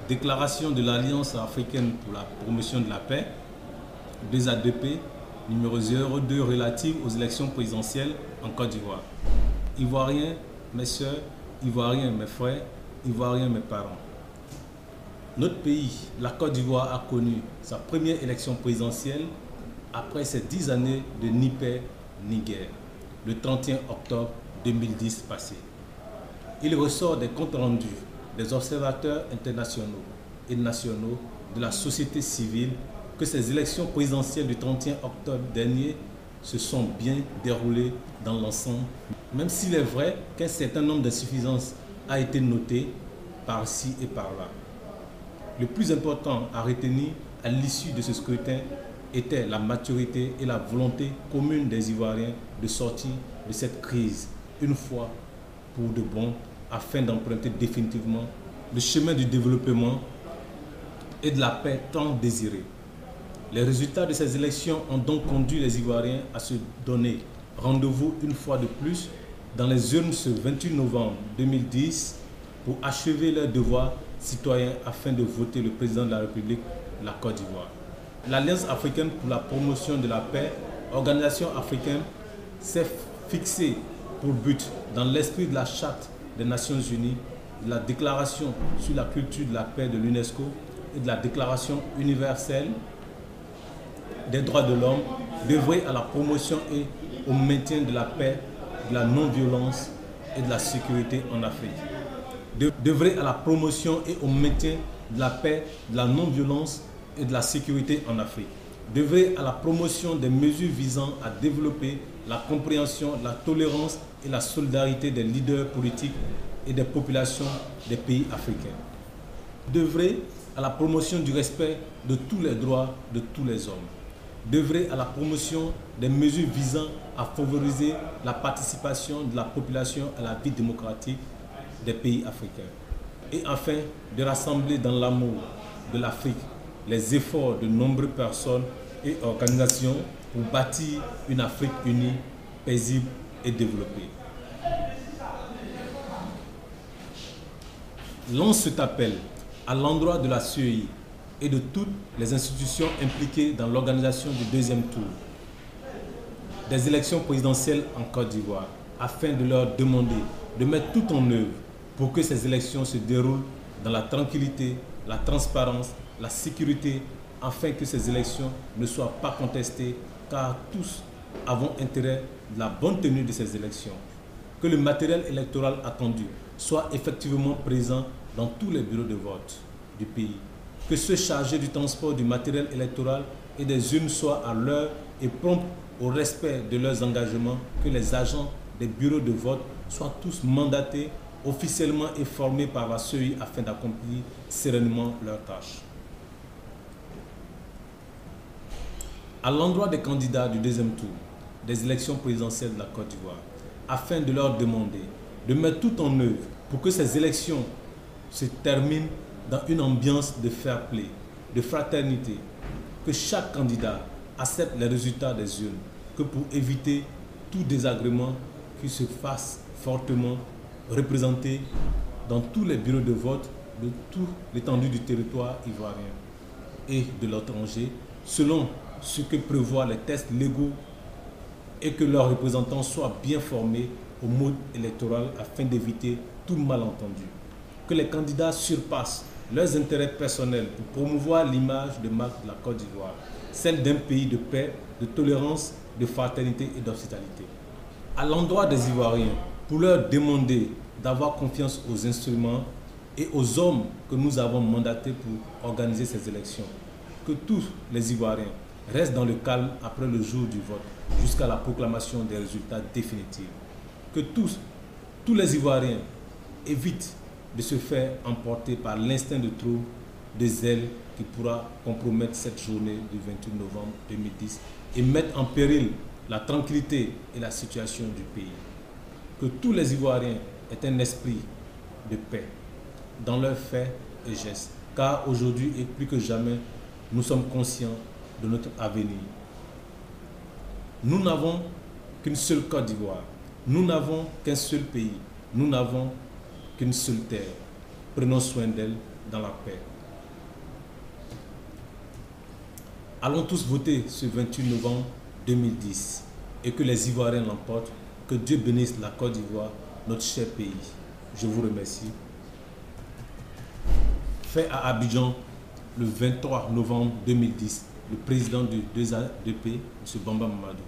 Déclaration de l'Alliance africaine pour la promotion de la paix, 2ADP, numéro 02 relative aux élections présidentielles en Côte d'Ivoire. Ivoiriens, mes soeurs, Ivoiriens, mes frères, Ivoiriens, mes parents. Notre pays, la Côte d'Ivoire, a connu sa première élection présidentielle après ces 10 années de ni paix ni guerre, le 31 octobre 2010 passé. Il ressort des comptes rendus des observateurs internationaux et nationaux de la société civile que ces élections présidentielles du 31 octobre dernier se sont bien déroulées dans l'ensemble, même s'il est vrai qu'un certain nombre d'insuffisances a été noté par-ci et par-là. Le plus important à retenir à l'issue de ce scrutin était la maturité et la volonté commune des Ivoiriens de sortir de cette crise une fois pour de bon, afin d'emprunter définitivement le chemin du développement et de la paix tant désirée. Les résultats de ces élections ont donc conduit les Ivoiriens à se donner rendez-vous une fois de plus dans les urnes ce 28 novembre 2010 pour achever leur devoir citoyen afin de voter le président de la République de la Côte d'Ivoire. L'Alliance africaine pour la promotion de la paix, organisation africaine, s'est fixée pour but, dans l'esprit de la Charte des Nations Unies, de la Déclaration sur la culture de la paix de l'UNESCO et de la Déclaration universelle des droits de l'homme, d'œuvrer à la promotion et au maintien de la paix, de la non-violence et de la sécurité en Afrique. D'œuvrer à la promotion et au maintien de la paix, de la non-violence et de la sécurité en Afrique. D'œuvrer à la promotion des mesures visant à développer la compréhension, la tolérance et la solidarité des leaders politiques et des populations des pays africains. D'œuvrer à la promotion du respect de tous les droits de tous les hommes. D'œuvrer à la promotion des mesures visant à favoriser la participation de la population à la vie démocratique des pays africains. Et enfin, de rassembler dans l'amour de l'Afrique les efforts de nombreuses personnes et organisations pour bâtir une Afrique unie, paisible et développée. Lance cet appel à l'endroit de la CEI et de toutes les institutions impliquées dans l'organisation du deuxième tour des élections présidentielles en Côte d'Ivoire, afin de leur demander de mettre tout en œuvre pour que ces élections se déroulent dans la tranquillité, la transparence, la sécurité, afin que ces élections ne soient pas contestées, car tous avons intérêt de la bonne tenue de ces élections. Que le matériel électoral attendu soit effectivement présent dans tous les bureaux de vote du pays. Que ceux chargés du transport du matériel électoral et des urnes soient à l'heure et prompts au respect de leurs engagements. Que les agents des bureaux de vote soient tous mandatés officiellement et formés par la CEI afin d'accomplir sereinement leurs tâches. À l'endroit des candidats du deuxième tour des élections présidentielles de la Côte d'Ivoire, afin de leur demander de mettre tout en œuvre pour que ces élections se terminent dans une ambiance de fair play, de fraternité, que chaque candidat accepte les résultats des urnes, que pour éviter tout désagrément, qu'il se fasse fortement représenter dans tous les bureaux de vote de toute l'étendue du territoire ivoirien et de l'étranger, selon ce que prévoient les tests légaux, et que leurs représentants soient bien formés au mode électoral afin d'éviter tout malentendu. Que les candidats surpassent leurs intérêts personnels pour promouvoir l'image de marque de la Côte d'Ivoire, celle d'un pays de paix, de tolérance, de fraternité et d'hospitalité. À l'endroit des Ivoiriens, pour leur demander d'avoir confiance aux instruments et aux hommes que nous avons mandatés pour organiser ces élections. Que tous les Ivoiriens restent dans le calme après le jour du vote, jusqu'à la proclamation des résultats définitifs. Que tous les Ivoiriens évitent de se faire emporter par l'instinct de trouble, de zèle qui pourra compromettre cette journée du 28 novembre 2010 et mettre en péril la tranquillité et la situation du pays. Que tous les Ivoiriens aient un esprit de paix dans leurs faits et gestes, car aujourd'hui et plus que jamais, nous sommes conscients de notre avenir. Nous n'avons qu'une seule Côte d'Ivoire, nous n'avons qu'un seul pays, nous n'avons qu'une seule terre. Prenons soin d'elle dans la paix. Allons tous voter ce 28 novembre 2010 et que les Ivoiriens l'emportent. Que Dieu bénisse la Côte d'Ivoire, notre cher pays. Je vous remercie. Fait à Abidjan le 23 novembre 2010, le président du 2ADP, M. Bamba Mamadou.